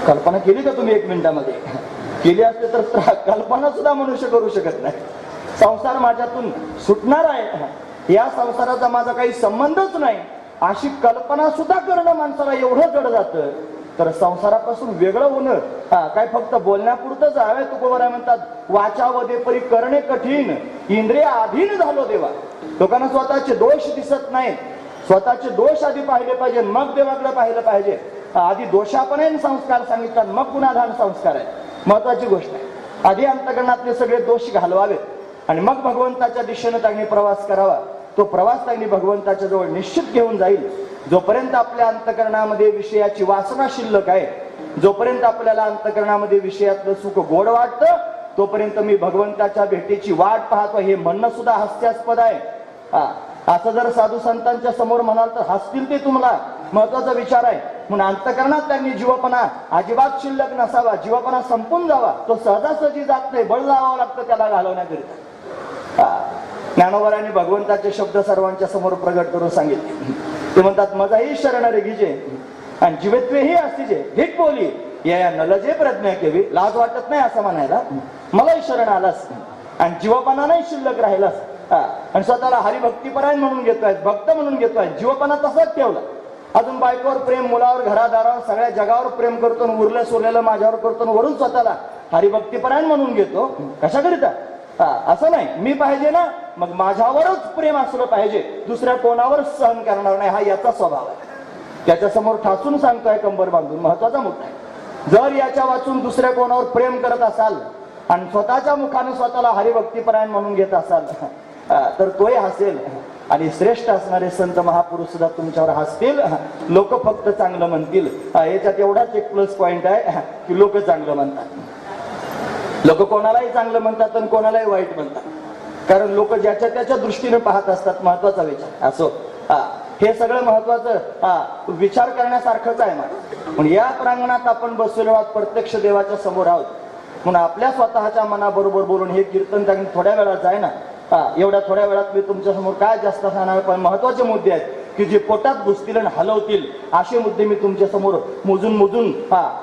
कल्पना केली का तुम्ही 1 मिनिटामध्ये? केली असते तर कल्पना सुद्धा मनुष्य करू शकत नाही. संसार माझ्यातून सुटणार आहे, या संसाराचा माझा काही संबंधच नाही, अशी कल्पना सुद्धा करणं माणसाला एवढं जड जातं. तर संसारापासून वेगळं होणं काय फक्त बोलण्यापुरतंच आहे? तुकोबराय म्हणतात, वाचावदे परी करणे कठीण, इंद्रिय अधीन झालो देवा. लोकांना स्वतःचे दोष दिसत नाहीत. स्वतःचे दोष आधी पाहिले पाहिजे, मग देवाकडे पाहिलं पाहिजे. आधी दोषापणे संस्कार सांगिततात, मग गुणाधान संस्कार आहे. महत्वाची गोष्ट आहे. आधी अंतःकरणातले सगळे दोष घालवावेत आणि मग भगवंताच्या दिशेने त्यांनी प्रवास करावा. तो प्रवास त्यांनी भगवंताच्या जवळ निश्चित घेऊन जाईल. जोपर्यंत आपल्या अंतःकरणामध्ये विषयाची वासना शिल्लक आहे, जोपर्यंत आपल्याला अंतःकरणामध्ये विषयातलं सुख गोड वाटतं, तोपर्यंत मी भगवंताच्या भेटीची वाट पाहतो. हे म्हणणं सुद्धा हास्यास्पद आहे. असं जर साधू संतांच्या समोर म्हणाल तर हसतील ते तुम्हाला. महत्वाचा विचार आहे. म्हणून अंतःकरणात त्यांनी जीवपणा अजिबात शिल्लक नसावा, जीवपणा संपून जावा. तो सहजासहजी जात नाही, बळ लावावं लागतं त्याला घालवण्याकरिता. ज्ञानोबरांनी भगवंताचे शब्द सर्वांच्या समोर प्रगट करून सांगितले. ते म्हणतात, मजाही शरण रे घिजे आणि जीवत्वेही असतीजे, धिक बोली या नलजे प्रज्ञा केवी. लाज वाटत नाही असं म्हणायला. मलाही शरण आलास आणि जीवपणा नाही शिल्लक राहिलास आणि स्वतःला हरिभक्तीपरायण म्हणून घेतोय, भक्त म्हणून घेतोय. जीवपणा तसाच ठेवला. अजून बायकोवर प्रेम, मुलावर, घरादारावर, सगळ्या जगावर प्रेम करतो, उरलं सोरलेलं माझ्यावर करतो, वरून स्वतःला हरिभक्तीपरायण म्हणून घेतो. कशाकरिता? असं नाही. मी पाहिजे ना, मग माझ्यावरच प्रेम असलं पाहिजे, दुसऱ्या कोणावर सहन करणार नाही, हा याचा स्वभाव आहे. त्याच्या समोर ठासून सांगतोय कंबर बांधून. महत्वाचा मुद्दा आहे. जर याच्या वाचून दुसऱ्या कोणावर प्रेम करत असाल आणि स्वतःच्या मुखाने स्वतःला हरिभक्तीपरायण म्हणून घेत असाल तर तोही हसेल आणि श्रेष्ठ असणारे संत महापुरुष सुद्धा तुमच्यावर हसतील. लोक फक्त चांगलं म्हणतील. याच्यात एवढाच एक प्लस पॉइंट आहे की लोक चांगलं म्हणतात. लोक कोणालाही चांगलं म्हणतात आणि कोणालाही वाईट म्हणतात, कारण लोक ज्याच्या त्याच्या दृष्टीने पाहत असतात. महत्वाचा विचार असो. हे सगळं महत्वाचं विचार करण्यासारखंच आहे. म्हणून या प्रांगणात आपण बसलेलो आहोत, प्रत्यक्ष देवाच्या समोर आहोत. म्हणून आपल्या स्वतःच्या मनाबरोबर बोलून हे कीर्तन त्यांनी थोड्या वेळात आहे ना, एवढ्या थोड्या वेळात मी तुमच्या समोर काय जास्त सांगणार, पण महत्वाचे मुद्दे आहेत की जे पोटात घुसतील आणि हलवतील असे मुद्दे मी तुमच्या समोर मोजून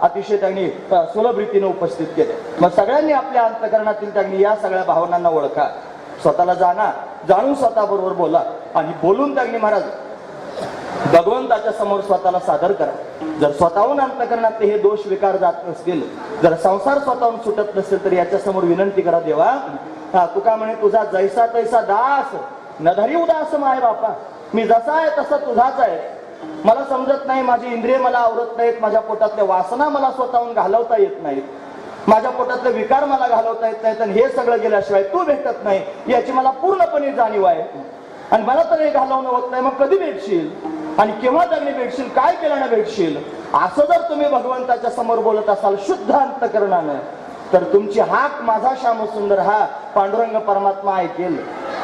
अतिशय त्यांनी सुलभ रीतीने उपस्थित केले. मग सगळ्यांनी आपल्या अंतःकरणातील त्यांनी या सगळ्या भावनांना ओळखा, स्वतःला जाणून स्वतः बरोबर बोला आणि बोलून त्यांनी महाराज भगवंताच्या समोर स्वतःला सादर करा. जर स्वतःहून अंतःकरणात हे दोष विकार जात नसतील, जर संसार स्वतःहून सुटत नसेल, तर याच्या समोर विनंती करा, देवा तुका म्हणे तुझा जैसा तैसा दास न धरी उदास माय बापा. मी जसा आहे तसा तुझाच आहे. मला समजत नाही, माझी इंद्रिय मला आवडत नाहीत, माझ्या पोटातल्या वासना मला स्वतःहून घालवता येत नाहीत, माझ्या पोटातले विकार मला घालवता येत नाहीत, आणि हे सगळं गेल्याशिवाय तू भेटत नाही याची मला पूर्णपणे जाणीव आहे. आणि मला तर हे घालवणं होत नाही. मग कधी भेटशील आणि केव्हा त्यांनी भेटशील, काय केल्यानं भेटशील, असं जर तुम्ही भगवंताच्या समोर बोलत असाल शुद्ध अंतःकरणानं, तर तुमची हाक माझा श्यामसुंदर हा पांडुरंग परमात्मा ऐकेल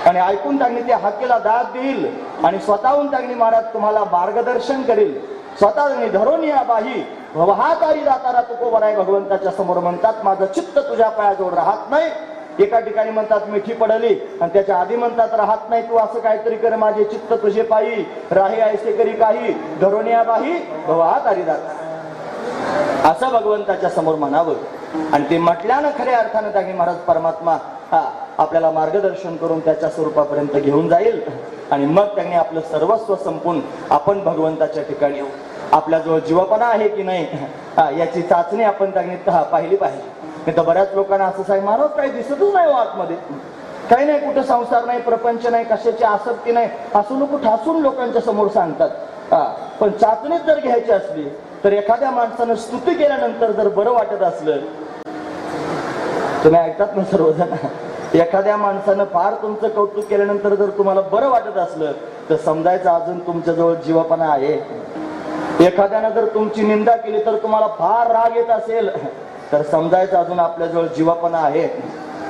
आणि ऐकून त्यांनी त्या हाकेला दाद देईल आणि स्वतःहून त्यांनी महाराज तुम्हाला मार्गदर्शन करेल. स्वतः त्यांनी धरून या बाही भवहाकारी दातारा तुकोबराय भगवंताच्या समोर म्हणतात, माझं चित्त तुझ्या पायाजवळ राहत नाही. एका ठिकाणी म्हणतात मिठी पडली आणि त्याच्या आधी म्हणतात राहत नाही, तू असं काहीतरी कर, माझे चित्त तुझे पायी राही ऐसे करी काही, धरून या बाही भवहाकारी दातारा, असं भगवंताच्या समोर म्हणावं. आणि ते म्हटल्यानं खऱ्या अर्थानं त्यांनी महाराज परमात्मा आपल्याला मार्गदर्शन करून त्याच्या स्वरूपापर्यंत घेऊन जाईल आणि मग त्यांनी आपलं सर्वस्व संपून आपण भगवंताच्या ठिकाणी येऊ. आपल्याजवळ जीवपणा आहे की नाही याची चाचणी आपण त्यांनी पाहिली पाहिजे. नाही तर बऱ्याच लोकांना असं सांग, महाराज काही दिसतच नाही आतमध्ये, काही नाही, कुठे संसार नाही, प्रपंच नाही, कशाची आसक्ती नाही, असं लोक ठासून लोकांच्या समोर सांगतात. पण चाचणीत जर घ्यायची असली तर एखाद्या माणसानं स्तुती केल्यानंतर जर बरं वाटत असलं, तुम्ही ऐकतात ना सर्वजण, एखाद्या माणसानं फार तुमचं कौतुक केल्यानंतर जर तुम्हाला बरं वाटत असलं तर समजायचं अजून तुमच्याजवळ जीवपणा आहे. एखाद्यानं जर तुमची निंदा केली तर तुम्हाला फार राग येत असेल तर समजायचं अजून आपल्याजवळ जीवपणा आहे.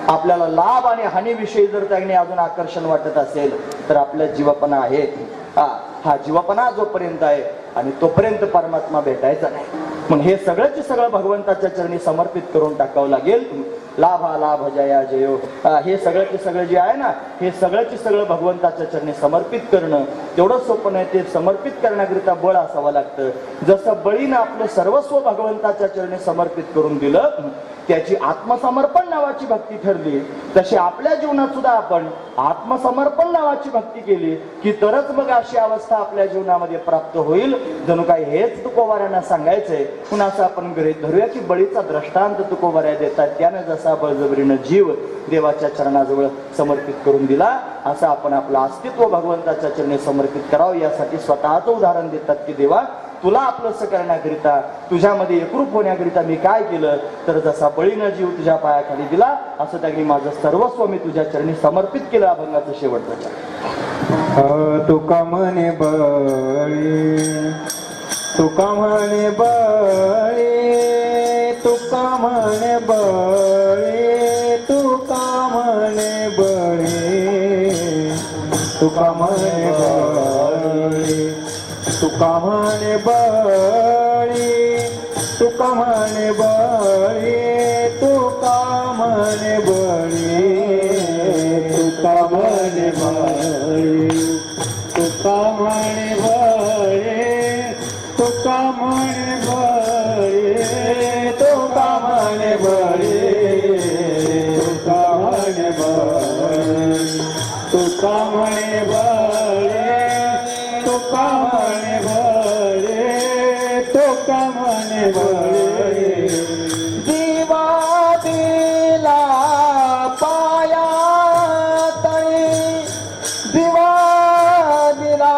आपल्याला लाभ आणि हानीविषयी जर त्यांनी अजून आकर्षण वाटत असेल तर आपल्या जीवपणा आहे. हा जीवपणा जोपर्यंत आहे आणि तोपर्यंत परमात्मा भेटायचा नाही. मग हे सगळंच सगळं भगवंताच्या चरणी समर्पित करून टाकावं लागेल. लाभा लाभ जया जयो, हे सगळंच सगळं जे आहे ना, हे सगळंच सगळं भगवंताच्या चरणी समर्पित करणं तेवढं सोपं नाही. ते समर्पित करण्याकरिता बळ असावं लागतं. जसं बळीनं आपलं सर्वस्व भगवंताच्या चरणी समर्पित करून दिलं, त्याची आत्मसमर्पण नावाची भक्ती ठरली, तशी आपल्या जीवनात सुद्धा आपण आत्मसमर्पण नावाची भक्ती केली की तरच मग अशी अवस्था आपल्या जीवनामध्ये प्राप्त होईल. जणू काही हेच तुकोबाऱ्यांना सांगायचंय. पुन्हा असं आपण गृहीत धरूया की बळीचा दृष्टांत तुकोबाऱ्या देतात. त्यानं जसा बळजबरीनं जीव देवाच्या चरणाजवळ समर्पित करून दिला, असं आपण आपलं अस्तित्व भगवंताच्या चरणी समर्पित करावं. यासाठी स्वतःचं उदाहरण देतात की देवा, तुला आपलंसं करण्याकरिता, तुझ्यामध्ये एकरूप होण्याकरिता मी काय केलं, तर जसा बळीनं जीव तुझ्या पायाखाली दिला, असं त्यांनी माझं सर्वस्व मी तुझ्या चरणी समर्पित केलं. अभंगाचं शेवटचं तुका म्हणे बळी, तुका म्हणे बळी, तुका म्हणे बळी, तुका म्हणे बळी, तुका म्हणे बळी, तुका म्हणे बळी, तुका म्हणे बळी, तुका म्हणे बळी, तुका म्हणे बळी, तुका म्हणे बळी, तुका म्हणे बळी, तुका म्हणे बळी, तुका म्हणे बळी, तुका म्हणे बळी, तुका म्हणे बळी, तुका म्हणे बळी. दिवा दिला पाया तळी, दिवा दिला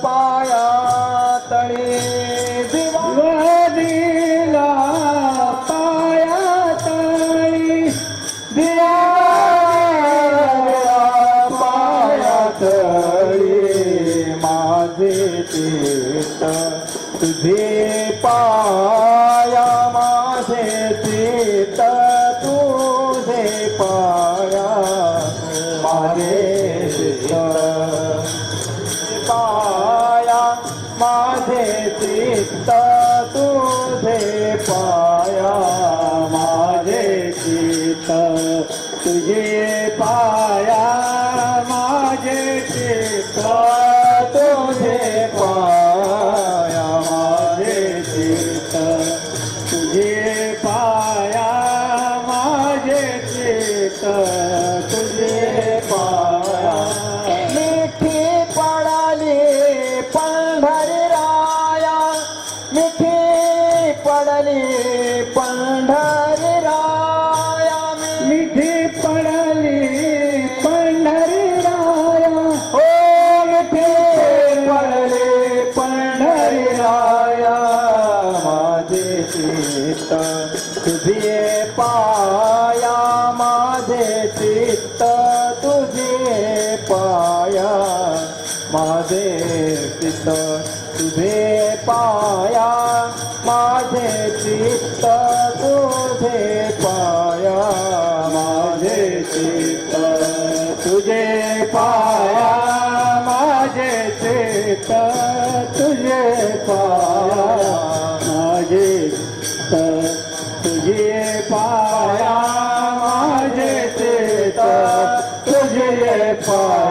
पाया तळी, दिवा दिला पाया तळी, दिवा पाया तळी. माझे चित्त तुझे पाया, माझे चित्त तुझे पाया, माझे चित्त पाया, माझे चित्त तुझे पाया, माझे चित्त तुझे पाया, माझे चित्त तुझे पाया, माझे चित्त तुझे पाया, माझे चित्त तुझे पाया. मिठी पडाली पंढरी राया, मिठी पडली पंढरी राया, मिठी पडली पंढरी राया, हो मिठी पडली पंढरी राया. माझे चित्त तुझे पाया, माझे चित्त तुझे पाया, माझे चित्त तुझे पाया, माझे चित्त तुझे पाया, माझे चित्त तुझे पाया, माझे चित्त तुझे पाया, माझे चित्त तुझे पाया, माझे चित्त तुझे पाया.